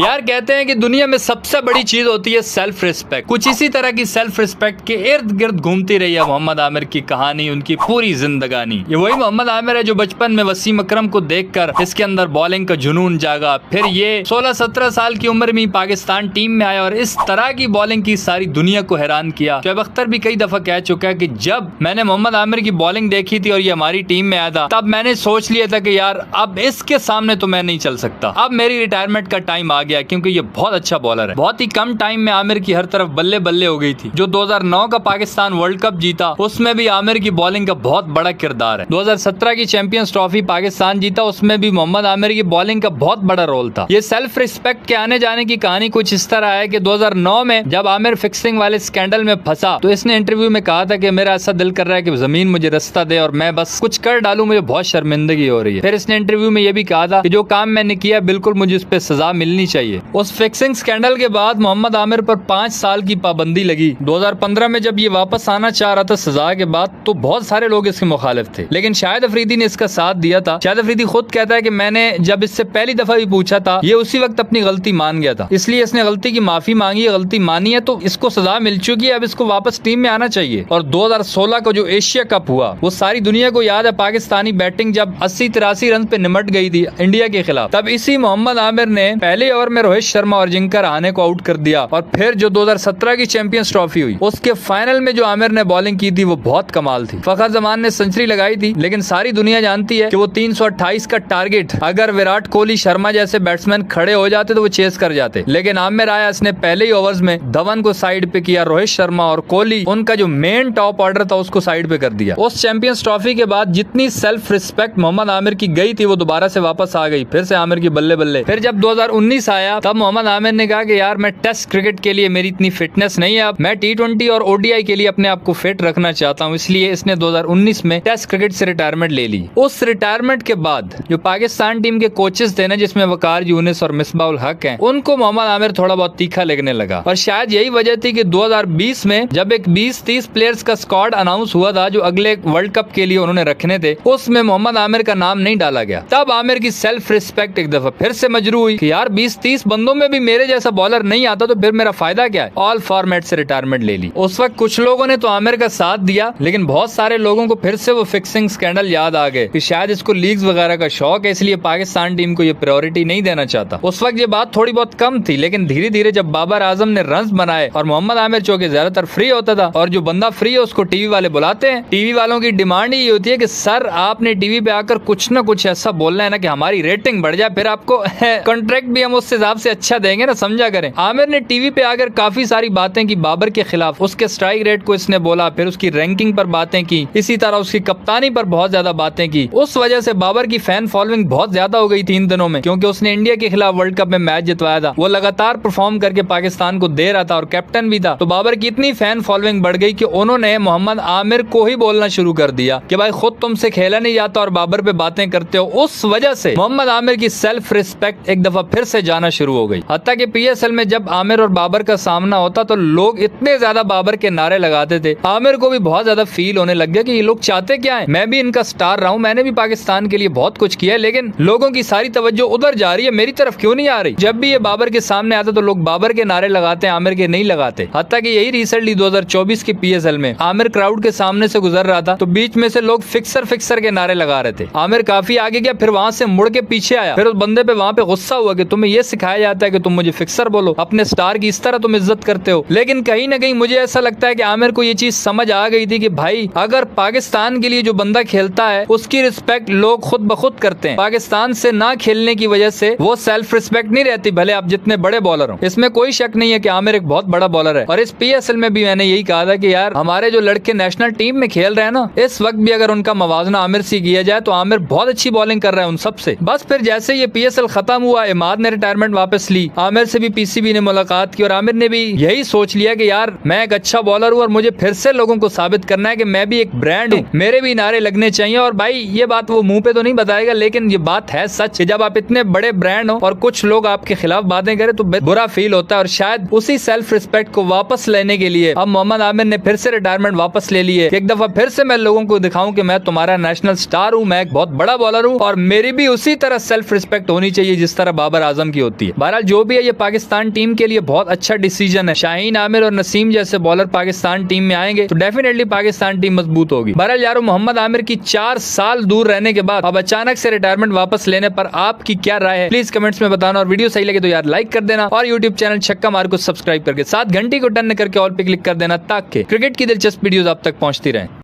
यार कहते हैं कि दुनिया में सबसे बड़ी चीज होती है सेल्फ रिस्पेक्ट। कुछ इसी तरह की सेल्फ रिस्पेक्ट के इर्द गिर्द घूमती रही है मोहम्मद आमिर की कहानी, उनकी पूरी जिंदगानी। ये वही मोहम्मद आमिर है जो बचपन में वसीम अकरम को देखकर इसके अंदर बॉलिंग का जुनून जागा। फिर ये 16-17 साल की उम्र में पाकिस्तान टीम में आया और इस तरह की बॉलिंग की सारी दुनिया को हैरान किया। शोएब अख्तर भी कई दफा कह चुका है कि जब मैंने मोहम्मद आमिर की बॉलिंग देखी थी और ये हमारी टीम में आया था, तब मैंने सोच लिया था कि यार अब इसके सामने तो मैं नहीं चल सकता, अब मेरी रिटायरमेंट का टाइम आ गया, क्योंकि ये बहुत अच्छा बॉलर है। बहुत ही कम टाइम में आमिर की हर तरफ बल्ले बल्ले हो गई थी। जो 2009 का पाकिस्तान वर्ल्ड कप जीता उसमें भी आमिर की बॉलिंग का बहुत बड़ा किरदार है। 2017 की चैंपियंस ट्रॉफी पाकिस्तान जीता, उसमें भी मोहम्मद आमिर की बॉलिंग का बहुत बड़ा रोल था। ये सेल्फ रिस्पेक्ट के आने जाने की कहानी कुछ इस तरह है कि 2009 में जब आमिर फिक्सिंग वाले स्कैंडल में फंसा तो इसने इंटरव्यू में कहा था कि मेरा ऐसा दिल कर रहा है कि जमीन मुझे रास्ता दे और मैं बस कुछ कर डालूं, मुझे बहुत शर्मिंदगी हो रही है। फिर इसने इंटरव्यू में यह भी कहा था कि जो काम मैंने किया बिल्कुल मुझे उस पर सजा मिलनी चाहिए। उस फिक्सिंग स्कैंडल के बाद मोहम्मद आमिर पर 5 साल की पाबंदी लगी। 2015 में जब ये वापस आना चाह रहा था सजा के बाद तो बहुत सारे लोग इसके मुखालिफ थे, लेकिन शाहिद अफरीदी ने इसका साथ दिया था। शाहिद अफरीदी खुद कहता है कि मैंने जब इससे पहली दफा भी पूछा था ये उसी वक्त अपनी गलती मान गया था, इसलिए इसने गलती की माफी मांगी, गलती मानी है तो इसको सजा मिल चुकी है, अब इसको वापस टीम में आना चाहिए। और 2016 का जो एशिया कप हुआ वो सारी दुनिया को याद है। पाकिस्तानी बैटिंग जब 80-83 रन पे निमट गई थी इंडिया के खिलाफ, तब इसी मोहम्मद आमिर ने पहले ओवर में रोहित शर्मा और अजिंक्य रहाणे को आउट कर दिया। और फिर जो 2017 की चैंपियंस ट्रॉफी हुई उसके फाइनल में जो आमिर ने बॉलिंग की थी वो बहुत कमाल थी। फखर जमान ने सेंचुरी लगाई थी, लेकिन सारी दुनिया जानती है कि वो 328 का टारगेट अगर विराट कोहली, शर्मा जैसे बैट्समैन खड़े हो जाते तो वो चेस कर जाते, लेकिन आमिर आया, इसने पहले ही ओवर्स में धवन को साइड पे किया, रोहित शर्मा और कोहली उनका जो मेन टॉप ऑर्डर था उसको साइड पे कर दिया। उस चैंपियंस ट्रॉफी के बाद जितनी सेल्फ रिस्पेक्ट मोहम्मद आमिर की गई थी वो दोबारा से वापस आ गई, फिर से आमिर की बल्ले बल्ले। फिर जब 2019 आया तब मोहम्मद आमिर ने कहा कि यार मैं टेस्ट क्रिकेट के लिए मेरी इतनी फिटनेस नहीं है, अब मैं T20 और ODI के लिए अपने आप को फिट रखना चाहता हूं, इसलिए इसने 2019 में टेस्ट क्रिकेट से रिटायरमेंट ले ली। उस रिटायरमेंट के बाद जो पाकिस्तान टीम के कोचेस थे ना, जिसमें वकार यूनिस और मिसबाउल हक हैं, उनको मोहम्मद आमिर थोड़ा बहुत तीखा लगने लगा। और शायद यही वजह थी कि 2020 में जब एक 20-30 प्लेयर्स का स्क्वाड अनाउंस हुआ था जो अगले वर्ल्ड कप के लिए उन्होंने रखने थे, उसमें मोहम्मद आमिर का नाम नहीं डाला गया। तब आमिर की सेल्फ रिस्पेक्ट एक दफा फिर से मजरू हुई कि यार 20-30 बंदों में भी मेरे जैसा बॉलर नहीं आता तो फिर मेरा फायदा क्या है। ऑल फॉर्मेट से रिटायरमेंट ले ली। उस वक्त कुछ लोगों ने तो आमिर का साथ दिया, लेकिन बहुत सारे लोगों को फिर से वो फिक्सिंग स्कैंडल याद आ गए कि शायद इसको लीग्स वगैरह का शौक है, इसलिए पाकिस्तान टीम को ये प्रायोरिटी नहीं देना चाहता। उस वक्त ये बात थोड़ी बहुत कम थी, लेकिन धीरे धीरे जब बाबर आजम ने रन्स बनाए और मोहम्मद आमिर चौके ज्यादातर फ्री होता था, और जो बंदा फ्री है उसको टीवी वाले बुलाते हैं। टीवी वालों की डिमांड ही होती है कि सर आपने टीवी पे आकर कुछ ना कुछ ऐसा बोलना है ना कि हमारी रेटिंग बढ़ जाए, फिर आपको कॉन्ट्रैक्ट भी हम उस हिसाब से अच्छा देंगे ना, समझा करें। आमिर ने टीवी पे आकर काफी सारी बातें की बाबर के खिलाफ, उसके स्ट्राइक रेट को इसने बोला, फिर उसकी रैंकिंग पर बातें की, इसी तरह उसकी कप्तानी पर बहुत ज्यादा बातें की। उस वजह से बाबर की फैन फॉलोइंग बहुत ज्यादा हो गई थी इन दिनों में, क्योंकि उसने इंडिया के खिलाफ वर्ल्ड कप में मैच जितवाया था, वो लगातार परफॉर्म करके पाकिस्तान को दे रहा था और कैप्टन भी था। तो बाबर की इतनी फैन फॉलोइंग बढ़ गई कि उन्होंने मोहम्मद आमिर को ही बोलना शुरू कर दिया कि भाई खुद तुमसे खेला नहीं जाता और बाबर पे बातें करते हो। उस वजह से मोहम्मद आमिर की सेल्फ रिस्पेक्ट एक दफा फिर से जाना शुरू हो गई। हत्ता कि PSL में जब आमिर और बाबर का सामना होता तो लोग इतने ज्यादा बाबर के नारे लगाते थे, आमिर को भी बहुत ज्यादा फील होने लग गया कि ये लोग चाहते क्या है। मैं भी इनका स्टार रहा हूं, मैंने भी पाकिस्तान के लिए बहुत कुछ किया है, लेकिन लोगों की सारी तवज्जो उधर जा रही है, मेरी तरफ क्यों नहीं आ रही। जब भी ये बाबर के सामने आता तो लोग बाबर के नारे लगाते, आमिर के नहीं लगाते। हत्ता कि यही रिसेंटली 2024 की PSL में आमिर क्राउड के सामने से गुजर रहा था तो बीच में से लोग फिक्सर के नारे लगा रहे थे। आमिर काफी आगे गया, फिर वहां से मुड़ के पीछे आया, फिर उस बंदे पे वहां पे गुस्सा हुआ कि तुम्हें यह सिखाया जाता है कि तुम मुझे फिक्सर बोलो, अपने स्टार की इस तरह तुम इज्जत करते हो। लेकिन कहीं ना कहीं मुझे ऐसा लगता है कि आमिर को ये चीज समझ आ गई थी कि भाई अगर पाकिस्तान के लिए जो बंदा खेलता है उसकी रिस्पेक्ट लोग खुद ब खुद करते हैं, पाकिस्तान से ना खेलने की वजह से वो सेल्फ रिस्पेक्ट नहीं रहती, भले आप जितने बड़े बॉलर हो। इसमें कोई शक नहीं है कि आमिर एक बहुत बड़ा बॉलर है। और इस PSL में भी मैंने यही कहा था कि यार हमारे जो लड़के नेशनल टीम में खेल रहे हैं ना, इस वक्त भी अगर उनका मवाजना आमिर से किया जाए तो आमिर बहुत अच्छी बॉलिंग कर रहा है उन सबसे। बस फिर जैसे ये PSL खत्म हुआ, इमाद ने रिटायरमेंट वापस ली, आमिर से भी PCB ने मुलाकात की और आमिर ने भी यही सोच लिया कि यार मैं एक अच्छा बॉलर हूँ और मुझे फिर से लोगों को साबित करना है कि मैं भी एक ब्रांड हूँ, मेरे भी नारे लगने चाहिए। और भाई ये बात वो मुंह पे तो नहीं बताएगा, लेकिन ये बात है सच कि जब आप इतने बड़े ब्रांड हो और कुछ लोग आपके खिलाफ बातें करें तो बुरा फील होता है। और शायद उसी सेल्फ रिस्पेक्ट को वापस लेने के लिए अब मोहम्मद आमिर ने फिर से रिटायरमेंट वापस ले ली है। एक दफा फिर से मैं लोगों को दिखाऊं कि मैं तुम्हारा नेशनल स्टार हूँ, मैं एक बहुत बड़ा बॉलर हूँ और मेरी भी उसी तरह सेल्फ रिस्पेक्ट होनी चाहिए जिस तरह बाबर आजम की होती है। होती है। बहरहाल जो भी है, ये पाकिस्तान टीम के लिए बहुत अच्छा डिसीजन है। शाहीन आमिर और नसीम जैसे बॉलर पाकिस्तान टीम में आएंगे तो डेफिनेटली पाकिस्तान टीम मजबूत होगी। बहरहाल यारो, मोहम्मद आमिर की 4 साल दूर रहने के बाद अब अचानक से रिटायरमेंट वापस लेने पर आपकी क्या राय है, प्लीज कमेंट्स में बताना। और वीडियो सही लगे तो यार लाइक कर देना और यूट्यूब चैनल छक्का मार को सब्सक्राइब करके साथ घंटी को टन करके ऑल पे क्लिक कर देना ताकि क्रिकेट की दिलचस्प वीडियोस आप तक पहुंचती रहे।